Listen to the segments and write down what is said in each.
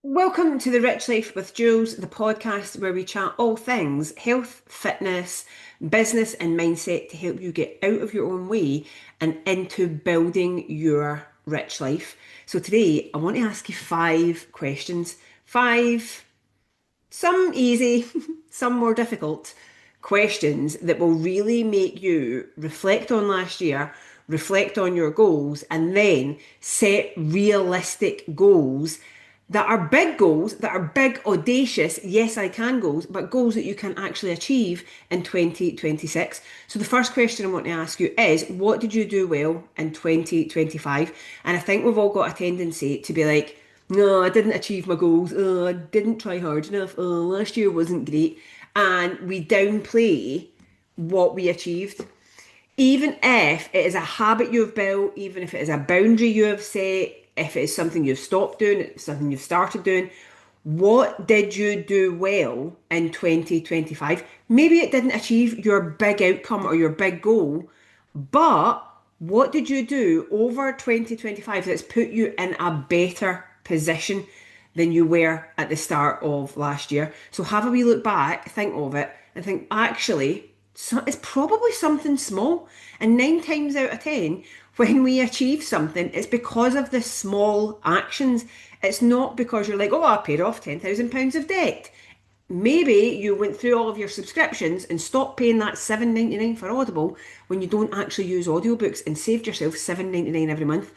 Welcome to the Rich Life with Jules, the podcast where we chat all things health, fitness, business, and mindset to help you get out of your own way and into building your rich life. So, today I want to ask you 5 questions. Five, some easy, some more difficult questions that will really make you reflect on last year, reflect on your goals, and then set realistic goals that are big goals, that are big, audacious, yes, I can goals, but goals that you can actually achieve in 2026. So, the first question I want to ask you is what did you do well in 2025? And I think we've all got a tendency to be like, no, I didn't achieve my goals. Oh, I didn't try hard enough. Oh, last year wasn't great. And we downplay what we achieved. Even if it is a habit you've built, even if it is a boundary you have set, if it is something you've stopped doing, something you've started doing, what did you do well in 2025? Maybe it didn't achieve your big outcome or your big goal, but what did you do over 2025 that's put you in a better position than you were at the start of last year? So have a wee look back, think of it, and think, actually, so it's probably something small. And 9 times out of 10, when we achieve something, it's because of the small actions. It's not because you're like, oh, I paid off £10,000 of debt. Maybe you went through all of your subscriptions and stopped paying that 7.99 for Audible when you don't actually use audiobooks and saved yourself 7.99 every month.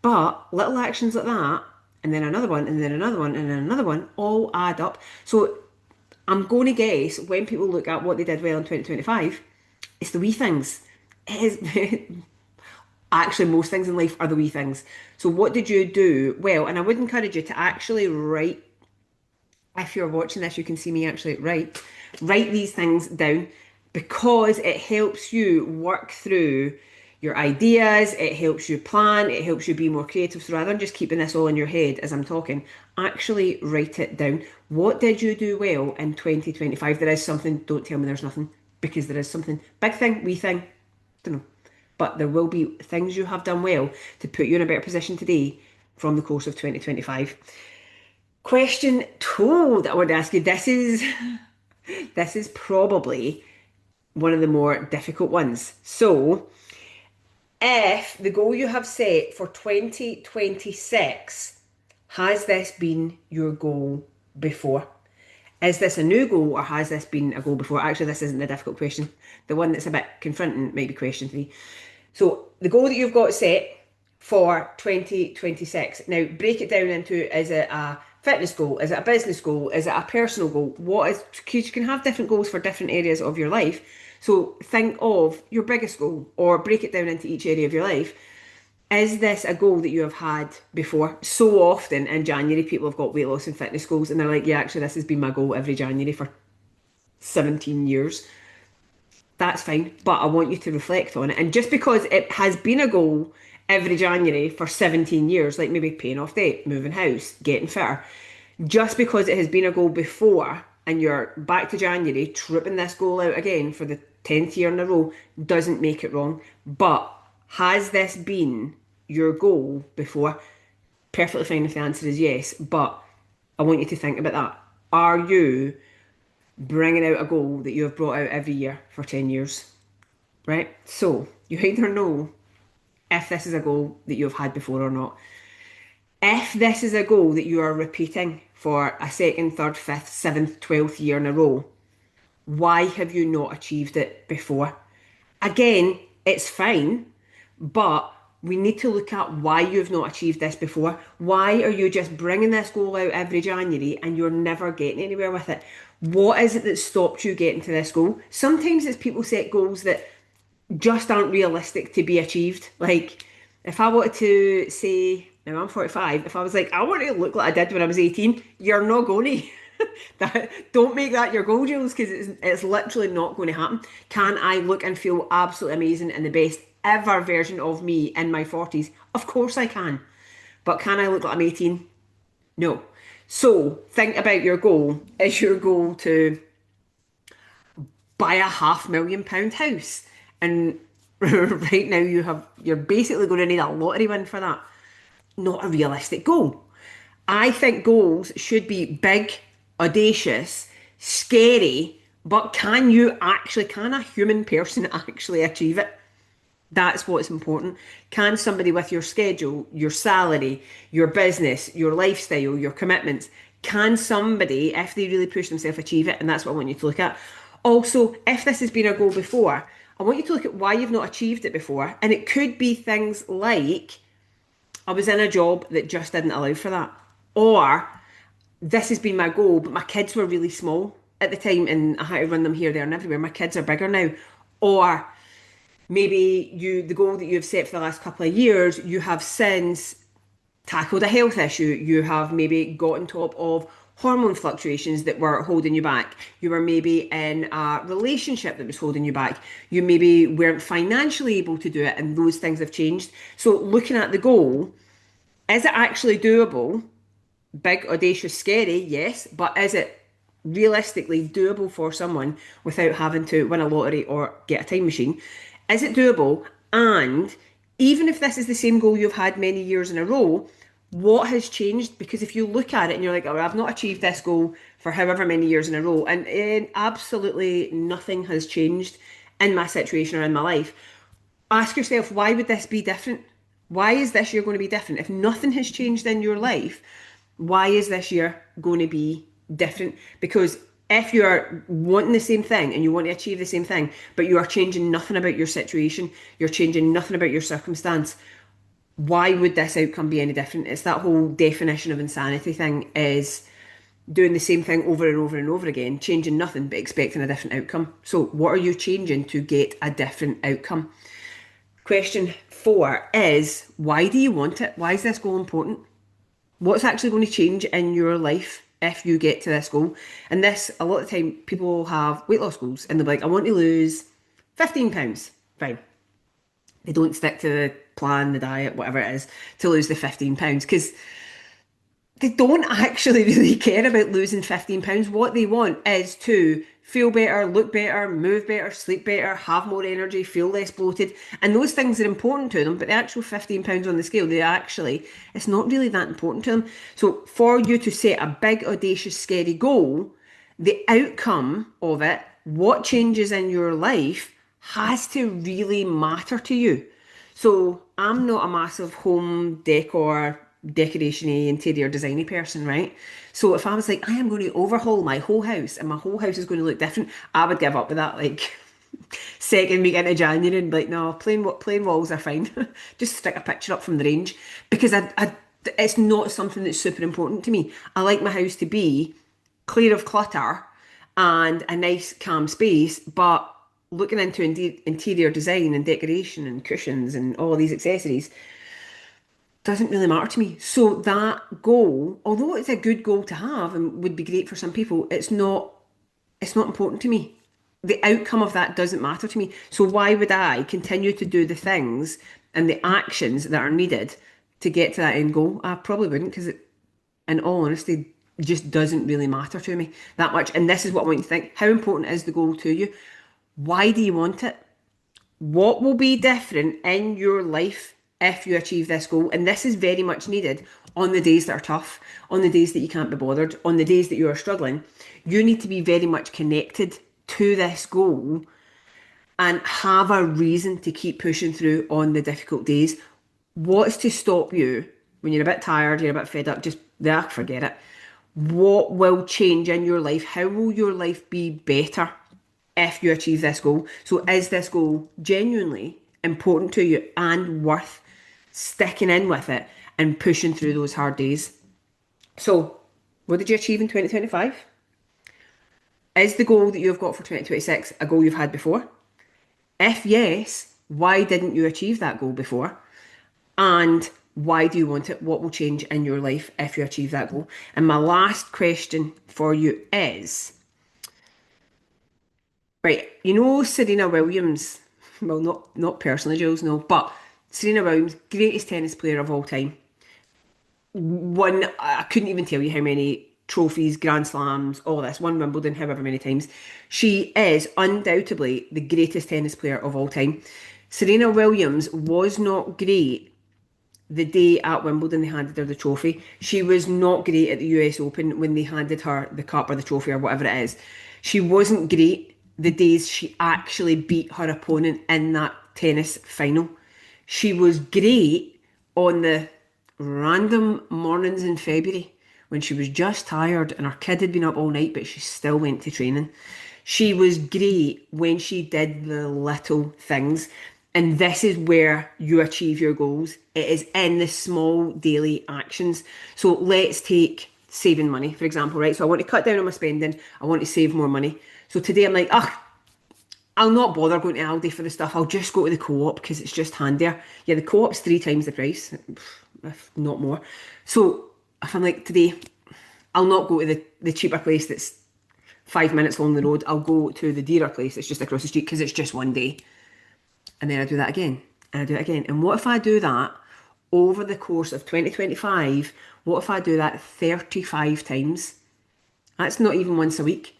But little actions like that, and then another one, and then another one, and then another one, all add up. So I'm going to guess when people look at what they did well in 2025, it's the wee things. It is actually most things in life are the wee things. So what did you do well? And I would encourage you to actually write. If you're watching this, you can see me actually write these things down because it helps you work through your ideas, it helps you plan, it helps you be more creative. So rather than just keeping this all in your head as I'm talking, actually write it down. What did you do well in 2025? There is something, don't tell me there's nothing, because there is something. Big thing, wee thing, don't know. But there will be things you have done well to put you in a better position today from the course of 2025. Question two that I want to ask you. This is probably one of the more difficult ones. So, if the goal you have set for 2026 has this been your goal before? Is this a new goal or has this been a goal before? Actually, this isn't a difficult question. The one that's a bit confronting might be question three. So, the goal that you've got set for 2026. Now, break it down into, is it a fitness goal? Is it a business goal? Is it a personal goal? What is, because you can have different goals for different areas of your life. So think of your biggest goal or break it down into each area of your life. Is this a goal that you have had before? So often in January, people have got weight loss and fitness goals, and they're like, yeah, actually, this has been my goal every January for 17 years. That's fine, but I want you to reflect on it. And just because it has been a goal every January for 17 years, like maybe paying off debt, moving house, getting fitter, just because it has been a goal before and you're back to January tripping this goal out again for the 10th year in a row doesn't make it wrong. But has this been your goal before? Perfectly fine if the answer is yes, but I want you to think about that. Are you bringing out a goal that you have brought out every year for 10 years? Right? So you either know if this is a goal that you've had before or not. If this is a goal that you are repeating for a second, third, fifth, seventh, 12th year in a row, why have you not achieved it before? Again, it's fine, but we need to look at why you've not achieved this before. Why are you just bringing this goal out every January and you're never getting anywhere with it? What is it that stopped you getting to this goal? Sometimes it's people set goals that just aren't realistic to be achieved. Like, if I wanted to say, now I'm 45, if I was like, I want to look like I did when I was 18, you're not going to. Don't make that your goal, Jules, because it's literally not going to happen. Can I look and feel absolutely amazing and the best ever version of me in my 40s? Of course I can. But can I look like I'm 18? No. So think about your goal. Is your goal to buy a £500,000 house? And right now you're basically going to need a lottery win for that. Not a realistic goal. I think goals should be big, audacious, scary, but can a human person actually achieve it? That's what's important. Can somebody with your schedule, your salary, your business, your lifestyle, your commitments, can somebody, if they really push themselves, achieve it? And that's what I want you to look at. Also, if this has been a goal before, I want you to look at why you've not achieved it before. And it could be things like, I was in a job that just didn't allow for that. Or this has been my goal, but my kids were really small at the time and I had to run them here, there, and everywhere. My kids are bigger now. Or maybe the goal that you've set for the last couple of years, you have since tackled a health issue. You have maybe got on top of hormone fluctuations that were holding you back. You were maybe in a relationship that was holding you back. You maybe weren't financially able to do it, and those things have changed. So, looking at the goal, is it actually doable? Big, audacious, scary, yes, but is it realistically doable for someone without having to win a lottery or get a time machine? Is it doable? And even if this is the same goal you've had many years in a row, what has changed? Because if you look at it and you're like, oh, I've not achieved this goal for however many years in a row, and absolutely nothing has changed in my situation or in my life, ask yourself, why would this be different? Why is this year going to be different? If nothing has changed in your life, why is this year going to be different? Because if you're wanting the same thing and you want to achieve the same thing, but you are changing nothing about your situation, you're changing nothing about your circumstance, why would this outcome be any different? It's that whole definition of insanity thing, is doing the same thing over and over and over again, changing nothing but expecting a different outcome. So what are you changing to get a different outcome? Question 4 is, why do you want it? Why is this goal important? What's actually going to change in your life if you get to this goal? And this, a lot of the time, people have weight loss goals and they're like, I want to lose 15 pounds. Fine. They don't stick to the plan, the diet, whatever it is, to lose the 15 pounds because they don't actually really care about losing 15 pounds. What they want is to feel better, look better, move better, sleep better, have more energy, feel less bloated. And those things are important to them, but the actual 15 pounds on the scale, it's not really that important to them. So for you to set a big, audacious, scary goal, the outcome of it, what changes in your life, has to really matter to you. So I'm not a massive home decor, decoration-y, interior designy person, right? So if I was like, I am going to overhaul my whole house and my whole house is going to look different, I would give up with that like second week into January and be like, no, plain walls are fine. Just stick a picture up from the range because it's not something that's super important to me. I like my house to be clear of clutter and a nice calm space, but looking into interior design and decoration and cushions and all these accessories doesn't really matter to me. So that goal, although it's a good goal to have and would be great for some people, it's not important to me. The outcome of that doesn't matter to me. So why would I continue to do the things and the actions that are needed to get to that end goal? I probably wouldn't, because it, in all honesty, just doesn't really matter to me that much. And this is what I want you to think. How important is the goal to you? Why do you want it? What will be different in your life if you achieve this goal? And this is very much needed on the days that are tough, on the days that you can't be bothered, on the days that you are struggling. You need to be very much connected to this goal and have a reason to keep pushing through on the difficult days. What's to stop you when you're a bit tired, you're a bit fed up, just forget it. What will change in your life? How will your life be better if you achieve this goal? So is this goal genuinely important to you and worth sticking in with it and pushing through those hard days? So what did you achieve in 2025? Is the goal that you've got for 2026 a goal you've had before? If yes, why didn't you achieve that goal before? And why do you want it? What will change in your life if you achieve that goal? And my last question for you is, right, you know Serena Williams, well, not personally, Jules, no, but Serena Williams, greatest tennis player of all time. Won, I couldn't even tell you how many trophies, Grand Slams, all this, won Wimbledon however many times. She is undoubtedly the greatest tennis player of all time. Serena Williams was not great the day at Wimbledon they handed her the trophy. She was not great at the US Open when they handed her the cup or the trophy or whatever it is. She wasn't great the days she actually beat her opponent in that tennis final. She was great on the random mornings in February when she was just tired and her kid had been up all night, but she still went to training. She was great when she did the little things. And this is where you achieve your goals. It is in the small daily actions. So let's take saving money, for example, right? So I want to cut down on my spending. I want to save more money. So today I'm like, I'll not bother going to Aldi for the stuff. I'll just go to the Co-op because it's just handier. Yeah, the Co-op's 3 times the price, if not more. So if I'm like, today, I'll not go to the cheaper place that's 5 minutes along the road. I'll go to the dearer place that's just across the street because it's just one day. And then I do that again. And I do it again. And what if I do that over the course of 2025? What if I do that 35 times? That's not even once a week.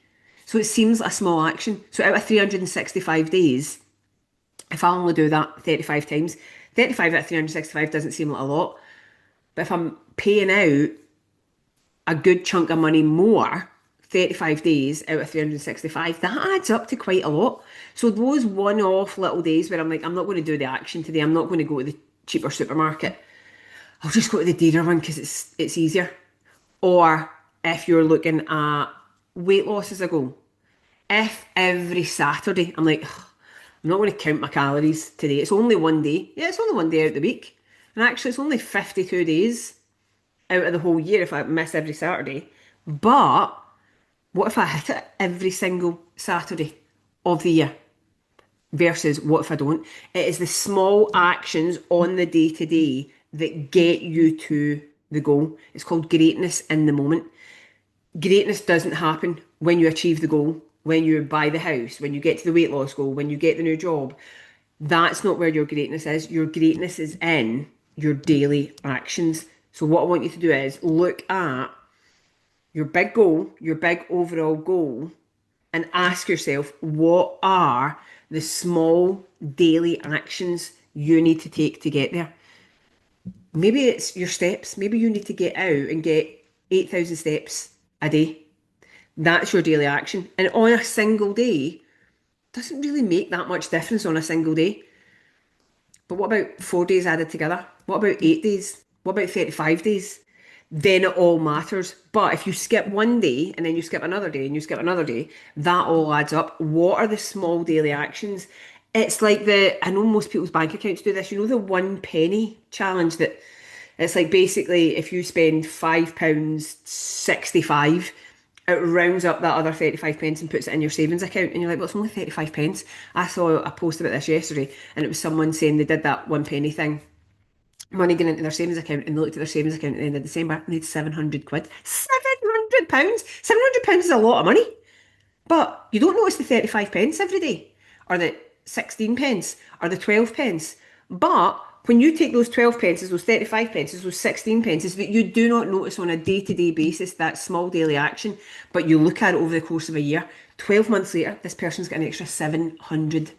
So it seems like a small action. So out of 365 days, if I only do that 35 times, 35 out of 365 doesn't seem like a lot. But if I'm paying out a good chunk of money more, 35 days out of 365, that adds up to quite a lot. So those one-off little days where I'm like, I'm not going to do the action today, I'm not going to go to the cheaper supermarket, I'll just go to the dearer one because it's easier. Or if you're looking at weight loss as a goal, if every Saturday I'm like, "Ugh, I'm not going to count my calories today, it's only one day. Yeah, it's only one day out of the week. And actually it's only 52 days out of the whole year if I miss every Saturday. But what if I hit it every single Saturday of the year? Versus what if I don't? It is the small actions on the day to day that get you to the goal. It's called greatness in the moment. Greatness doesn't happen when you achieve the goal, when you buy the house, when you get to the weight loss goal, when you get the new job. That's not where your greatness is. Your greatness is in your daily actions. So what I want you to do is look at your big goal, your big overall goal, and ask yourself, what are the small daily actions you need to take to get there? Maybe it's your steps. Maybe you need to get out and get 8,000 steps a day. That's your daily action. And on a single day, doesn't really make that much difference on a single day. But what about 4 days added together? What about 8 days? What about 35 days? Then it all matters. But if you skip one day and then you skip another day and you skip another day, that all adds up. What are the small daily actions? It's like I know most people's bank accounts do this, the 1 penny challenge that it's like basically if you spend £5.65, it rounds up that other 35 pence and puts it in your savings account. And you're like, well, it's only 35 pence. I saw a post about this yesterday and it was someone saying they did that 1 penny thing, money going into their savings account, and they looked at their savings account at the end of December and they had 700 quid. £700! £700 is a lot of money. But you don't notice the 35 pence every day, or the 16 pence, or the 12 pence. But when you take those 12 pences, those 35 pences, those 16 pences that you do not notice on a day-to-day basis, that small daily action, but you look at it over the course of a year, 12 months later, this person's got an extra £700.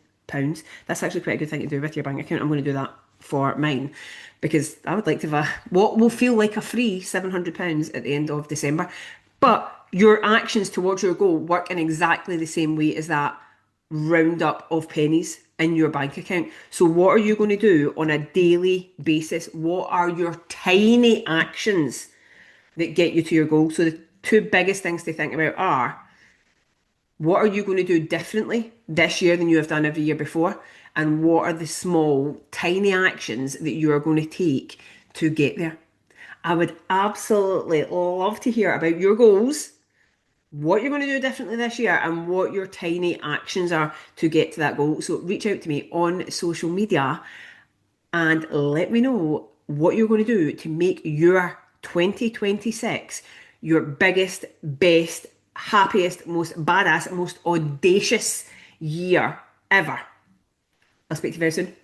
That's actually quite a good thing to do with your bank account. I'm going to do that for mine because I would like to have what will feel like a free £700 at the end of December. But your actions towards your goal work in exactly the same way as that roundup of pennies in your bank account. So what are you going to do on a daily basis? What are your tiny actions that get you to your goal? So the two biggest things to think about are, what are you going to do differently this year than you have done every year before? And what are the small, tiny actions that you are going to take to get there? I would absolutely love to hear about your goals, what you're going to do differently this year, and what your tiny actions are to get to that goal. So reach out to me on social media and let me know what you're going to do to make your 2026 your biggest, best, happiest, most badass, most audacious year ever. I'll speak to you very soon.